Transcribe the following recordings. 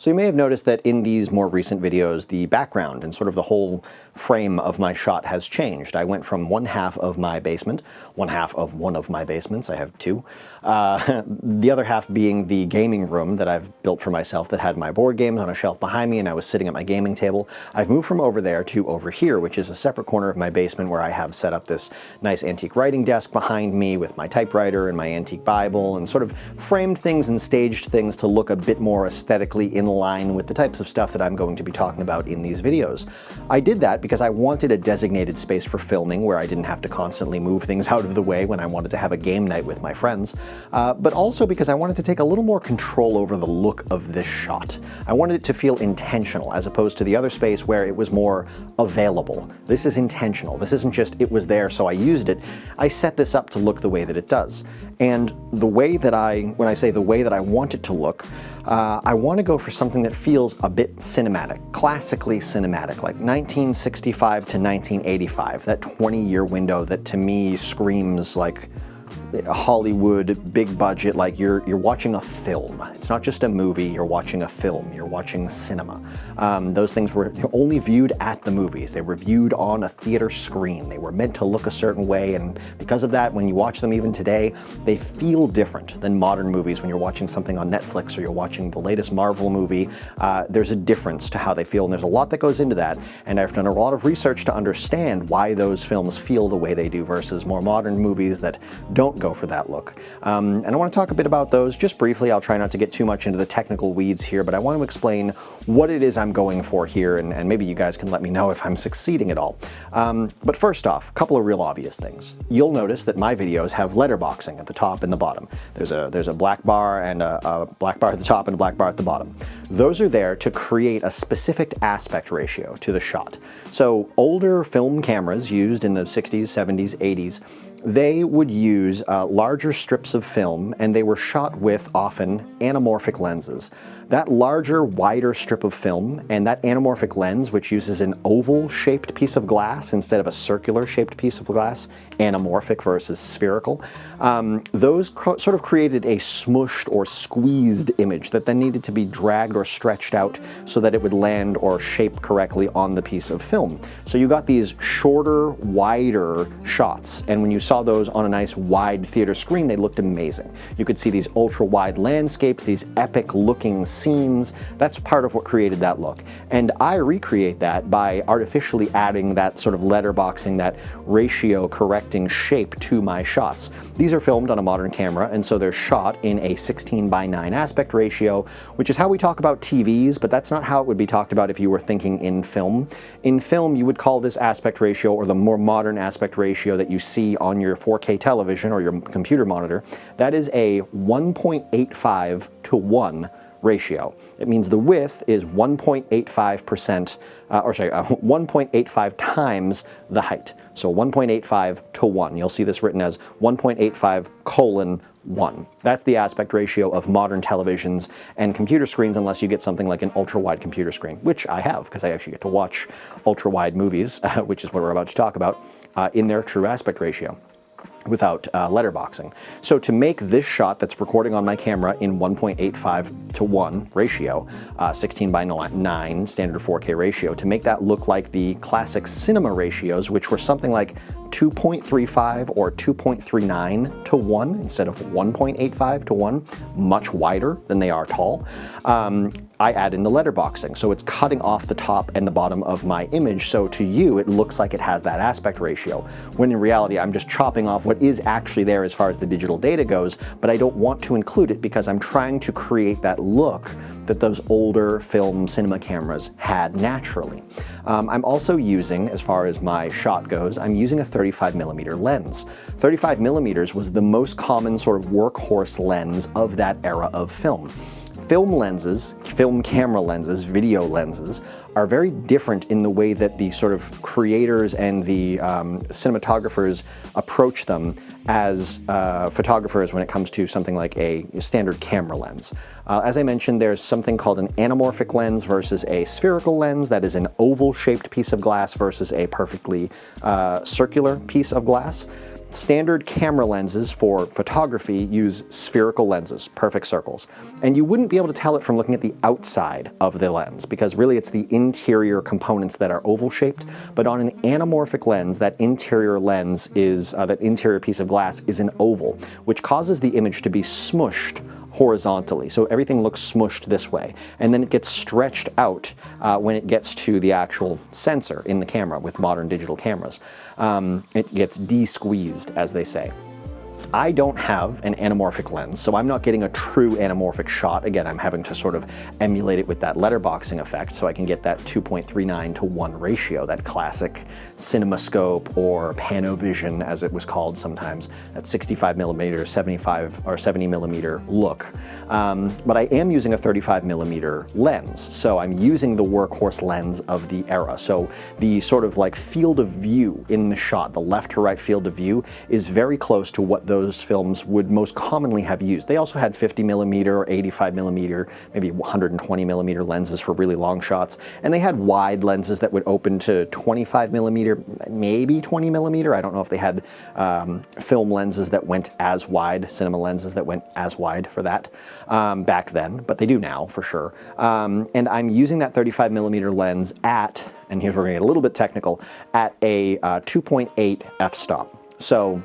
So you may have noticed that in these more recent videos, the background and sort of the whole frame of my shot has changed. I went from one half of my basement, one half of one of my basements, I have two, the other half being the gaming room that I've built for myself that had my board games on a shelf behind me and I was sitting at my gaming table. I've moved from over there to over here, which is a separate corner of my basement where I have set up this nice antique writing desk behind me with my typewriter and my antique Bible, and sort of framed things and staged things to look a bit more aesthetically in line with the types of stuff that I'm going to be talking about in these videos. I did that because I wanted a designated space for filming where I didn't have to constantly move things out of the way when I wanted to have a game night with my friends, but also because I wanted to take a little more control over the look of this shot. I wanted it to feel intentional as opposed to the other space where it was more available. This is intentional. This isn't just it was there so I used it. I set this up to look the way that it does. And the way that when I say the way that I want it to look, I want to go for something that feels a bit cinematic, classically cinematic, like 1965 to 1985, that 20-year window that to me screams like a Hollywood, big budget, like you're watching a film. It's not just a movie, you're watching a film, you're watching cinema. Those things were only viewed at the movies. They were viewed on a theater screen. They were meant to look a certain way, and because of that, when you watch them even today, they feel different than modern movies. When you're watching something on Netflix or you're watching the latest Marvel movie, there's a difference to how they feel, and there's a lot that goes into that, and I've done a lot of research to understand why those films feel the way they do versus more modern movies that don't go for that look. And I want to talk a bit about those just briefly. I'll try not to get too much into the technical weeds here, but I want to explain what it is I'm going for here, and maybe you guys can let me know if I'm succeeding at all. But first off, a couple of real obvious things. You'll notice that my videos have letterboxing at the top and the bottom. There's a black bar and a black bar at the top and a black bar at the bottom. Those are there to create a specific aspect ratio to the shot. So older film cameras used in the 60s, 70s, 80s, they would use larger strips of film, and they were shot with often anamorphic lenses. That larger, wider strip of film and that anamorphic lens, which uses an oval-shaped piece of glass instead of a circular-shaped piece of glass, anamorphic versus spherical, those sort of created a smushed or squeezed image that then needed to be dragged or stretched out so that it would land or shape correctly on the piece of film. So you got these shorter, wider shots, and when you saw those on a nice wide theater screen, they looked amazing. You could see these ultra-wide landscapes, these epic-looking scenes. That's part of what created that look. And I recreate that by artificially adding that sort of letterboxing, that ratio correcting shape to my shots. These are filmed on a modern camera, and so they're shot in a 16:9 aspect ratio, which is how we talk about TVs, but that's not how it would be talked about if you were thinking in film. In film, you would call this aspect ratio, or the more modern aspect ratio that you see on your 4K television or your computer monitor, that is a 1.85 to 1 ratio. It means the width is 1.85%, 1.85 times the height. So 1.85 to 1. You'll see this written as 1.85:1. That's the aspect ratio of modern televisions and computer screens, unless you get something like an ultra-wide computer screen, which I have, because I actually get to watch ultra-wide movies, which is what we're about to talk about, in their true aspect ratio, without letterboxing. So to make this shot that's recording on my camera in 1.85 to 1 ratio, 16:9 standard 4K ratio, to make that look like the classic cinema ratios, which were something like 2.35 or 2.39 to 1 instead of 1.85 to 1, much wider than they are tall. I add in the letterboxing, so it's cutting off the top and the bottom of my image, so to you it looks like it has that aspect ratio, when in reality I'm just chopping off what is actually there as far as the digital data goes, but I don't want to include it because I'm trying to create that look that those older film cinema cameras had naturally. I'm also using, as far as my shot goes, I'm using a 35mm lens. 35mm was the most common sort of workhorse lens of that era of film. Film lenses, film camera lenses, video lenses, are very different in the way that the sort of creators and the cinematographers approach them as photographers when it comes to something like a standard camera lens. As I mentioned, there's something called an anamorphic lens versus a spherical lens, that is an oval-shaped piece of glass versus a perfectly circular piece of glass. standard camera lenses for photography use spherical lenses, perfect circles. And you wouldn't be able to tell it from looking at the outside of the lens, because really it's the interior components that are oval shaped. But on an anamorphic lens, that interior lens is, that interior piece of glass is an oval, which causes the image to be smushed horizontally. So everything looks smushed this way, and then it gets stretched out when it gets to the actual sensor in the camera with modern digital cameras. It gets de-squeezed, as they say. I don't have an anamorphic lens, so I'm not getting a true anamorphic shot. Again, I'm having to sort of emulate it with that letterboxing effect so I can get that 2.39 to 1 ratio, that classic CinemaScope or Panovision, as it was called sometimes, that 65 millimeter, 75 or 70 millimeter look. But I am using a 35 millimeter lens, so I'm using the workhorse lens of the era. So the sort of like field of view in the shot, the left to right field of view, is very close to what those films would most commonly have used. They also had 50 millimeter or 85 millimeter, maybe 120 millimeter lenses for really long shots. And they had wide lenses that would open to 25 millimeter, maybe 20 millimeter. I don't know if they had film lenses that went as wide, cinema lenses that went as wide for that back then, but they do now for sure. And I'm using that 35 millimeter lens at, and here's where we're gonna get a little bit technical, at a 2.8 f-stop. So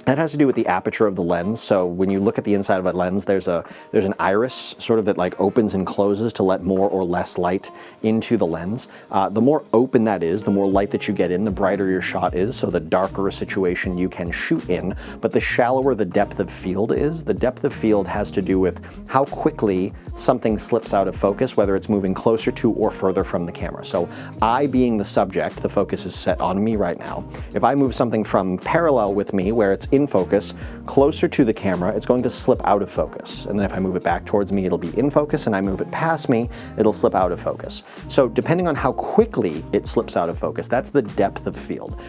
that has to do with the aperture of the lens. So when you look at the inside of a lens, there's an iris sort of that like opens and closes to let more or less light into the lens. The more open that is, the more light that you get in, the brighter your shot is, so the darker a situation you can shoot in. But the shallower the depth of field is, the depth of field has to do with how quickly something slips out of focus, whether it's moving closer to or further from the camera. So I being the subject, the focus is set on me right now. If I move something from parallel with me, where it's in focus, closer to the camera, it's going to slip out of focus. And then if I move it back towards me, it'll be in focus, and I move it past me, it'll slip out of focus. So depending on how quickly it slips out of focus, that's the depth of field.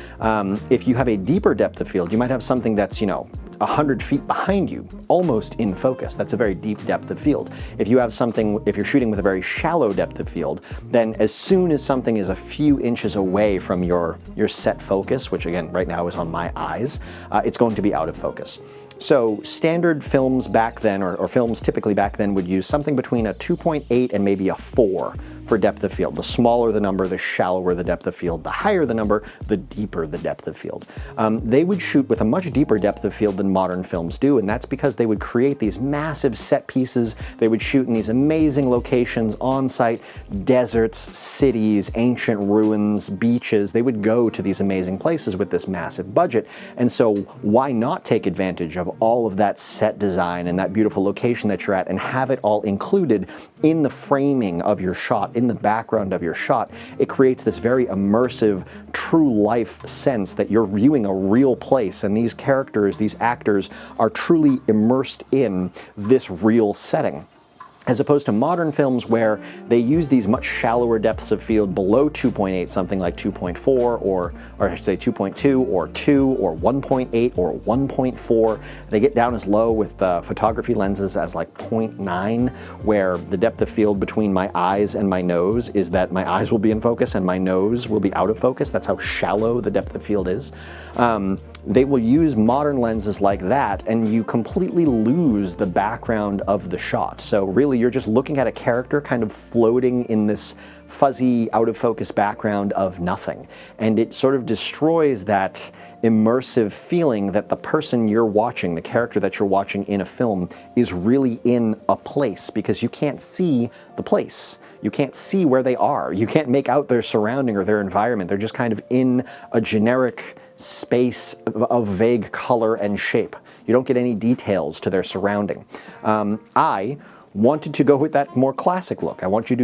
If you have a deeper depth of field, you might have something that's, 100 feet behind you, almost in focus. That's a very deep depth of field. If you have something, if you're shooting with a very shallow depth of field, then as soon as something is a few inches away from your set focus, which again, right now is on my eyes, it's going to be out of focus. So standard films back then, or films typically back then, would use something between a 2.8 and maybe a 4 for depth of field. The smaller the number, the shallower the depth of field. The higher the number, the deeper the depth of field. They would shoot with a much deeper depth of field than modern films do, and that's because they would create these massive set pieces. They would shoot in these amazing locations, on-site, deserts, cities, ancient ruins, beaches. They would go to these amazing places with this massive budget, and so why not take advantage of all of that set design and that beautiful location that you're at and have it all included in the framing of your shot, in the background of your shot. It creates this very immersive, true life sense that you're viewing a real place, and these characters, these actors, are truly immersed in this real setting. As opposed to modern films where they use these much shallower depths of field below 2.8, something like 2.4, or I should say 2.2, or 2, or 1.8, or 1.4. They get down as low with photography lenses as like 0.9, where the depth of field between my eyes and my nose is that my eyes will be in focus and my nose will be out of focus. That's how shallow the depth of field is. They will use modern lenses like that, and you completely lose the background of the shot. So really, you're just looking at a character kind of floating in this fuzzy, out of focus background of nothing. And it sort of destroys that immersive feeling that the person you're watching, the character that you're watching in a film, is really in a place, because you can't see the place. You can't see where they are. You can't make out their surrounding or their environment. They're just kind of in a generic space of vague color and shape. You don't get any details to their surrounding. I wanted to go with that more classic look. I want you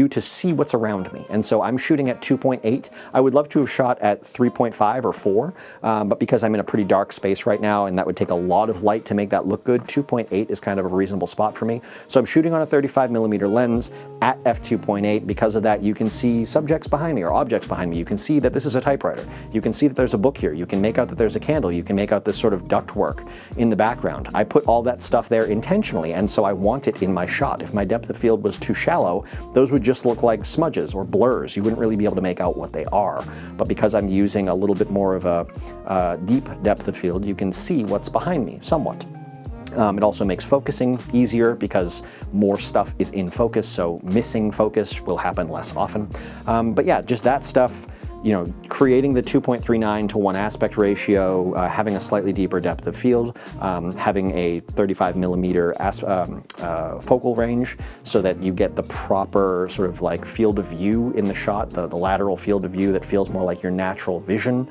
to see what's around me. And so I'm shooting at 2.8. I would love to have shot at 3.5 or 4, but because I'm in a pretty dark space right now and that would take a lot of light to make that look good, 2.8 is kind of a reasonable spot for me. So I'm shooting on a 35 millimeter lens at f2.8. Because of that, you can see subjects behind me or objects behind me. You can see that this is a typewriter. You can see that there's a book here. You can make out that there's a candle. You can make out this sort of ductwork in the background. I put all that stuff there intentionally, and so I want it in my shot. If my depth of field was too shallow, those would just look like smudges or blurs. You wouldn't really be able to make out what they are. But because I'm using a little bit more of a deep depth of field, you can see what's behind me somewhat. It also makes focusing easier because more stuff is in focus, so missing focus will happen less often. But yeah, just that stuff, you know, creating the 2.39 to 1 aspect ratio, having a slightly deeper depth of field, having a 35 millimeter focal range so that you get the proper sort of like field of view in the shot, the lateral field of view that feels more like your natural vision,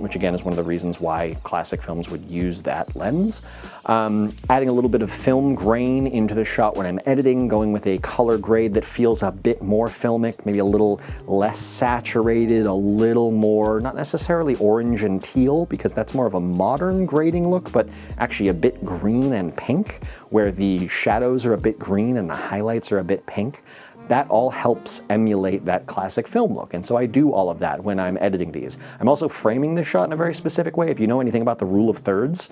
which again is one of the reasons why classic films would use that lens. Adding a little bit of film grain into the shot when I'm editing, going with a color grade that feels a bit more filmic, maybe a little less saturated, a little more, not necessarily orange and teal, because that's more of a modern grading look, but actually a bit green and pink, where the shadows are a bit green and the highlights are a bit pink. That all helps emulate that classic film look, and so I do all of that when I'm editing these. I'm also framing this shot in a very specific way. If you know anything about the rule of thirds,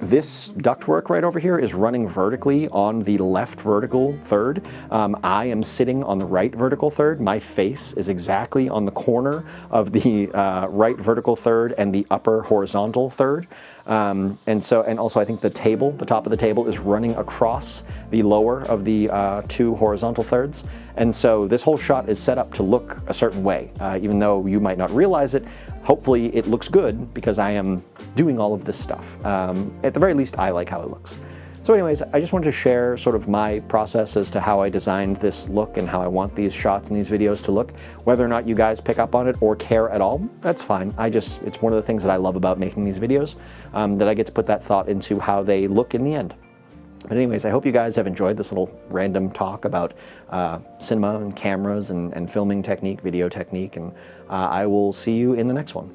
this ductwork right over here is running vertically on the left vertical third. I am sitting on the right vertical third. My face is exactly on the corner of the right vertical third and the upper horizontal third. And also I think the top of the table is running across the lower of the 2 horizontal thirds. And so this whole shot is set up to look a certain way. Even though you might not realize it, hopefully it looks good because I am doing all of this stuff. At the very least, I like how it looks. So anyways, I just wanted to share sort of my process as to how I designed this look and how I want these shots and these videos to look. Whether or not you guys pick up on it or care at all, that's fine. It's one of the things that I love about making these videos, that I get to put that thought into how they look in the end. But anyways, I hope you guys have enjoyed this little random talk about cinema and cameras and filming technique, video technique, and I will see you in the next one.